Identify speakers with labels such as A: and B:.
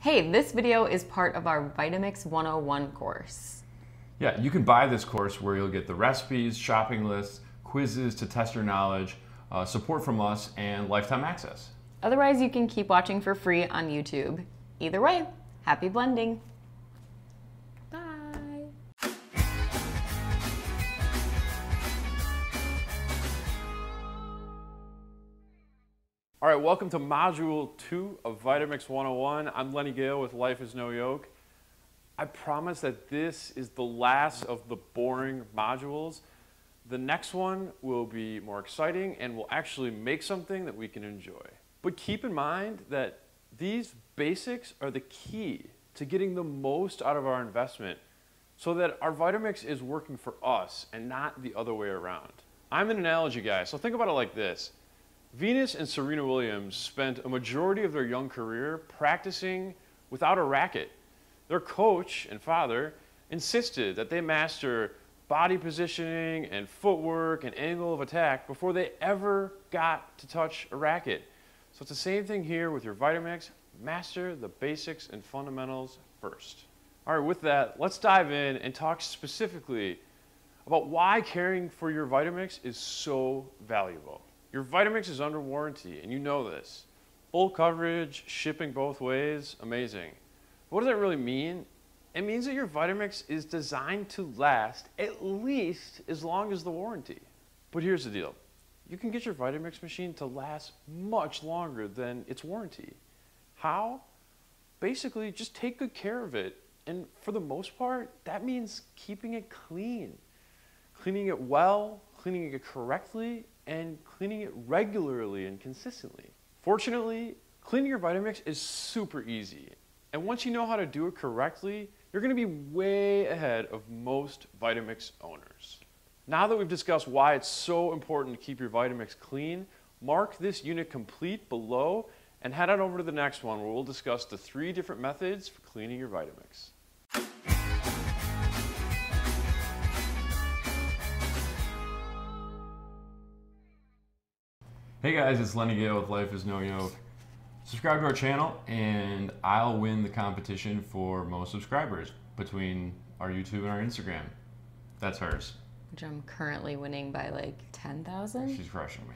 A: Hey, this video is part of our Vitamix 101 course.
B: Yeah, you can buy this course where you'll get the recipes, shopping lists, quizzes to test your knowledge, support from us, and lifetime access.
A: Otherwise, you can keep watching for free on YouTube. Either way, happy blending. Bye.
C: All right, welcome to Module 2 of Vitamix 101. I'm Lenny Gale with Life is No Yoke. I promise that this is the last of the boring modules. The next one will be more exciting and will actually make something that we can enjoy. But keep in mind that these basics are the key to getting the most out of our investment so that our Vitamix is working for us and not the other way around. I'm an analogy guy, so think about it like this. Venus and Serena Williams spent a majority of their young career practicing without a racket. Their coach and father insisted that they master body positioning and footwork and angle of attack before they ever got to touch a racket. So it's the same thing here with your Vitamix. Master the basics and fundamentals first. All right, with that, let's dive in and talk specifically about why caring for your Vitamix is so valuable. Your Vitamix is under warranty, and you know this. Full coverage, shipping both ways, amazing. What does that really mean? It means that your Vitamix is designed to last at least as long as the warranty. But here's the deal. You can get your Vitamix machine to last much longer than its warranty. How? Basically, just take good care of it. And for the most part, that means keeping it clean. Cleaning it well, cleaning it correctly, and cleaning it regularly and consistently. Fortunately, cleaning your Vitamix is super easy. And once you know how to do it correctly, you're gonna be way ahead of most Vitamix owners. Now that we've discussed why it's so important to keep your Vitamix clean, mark this unit complete below and head on over to the next one where we'll discuss the 3 different methods for cleaning your Vitamix.
B: Hey guys, it's Lenny Gale with Life is No Yoke. Subscribe to our channel and I'll win the competition for most subscribers between our YouTube and our Instagram. That's hers.
A: Which I'm currently winning by like 10,000.
B: She's crushing me.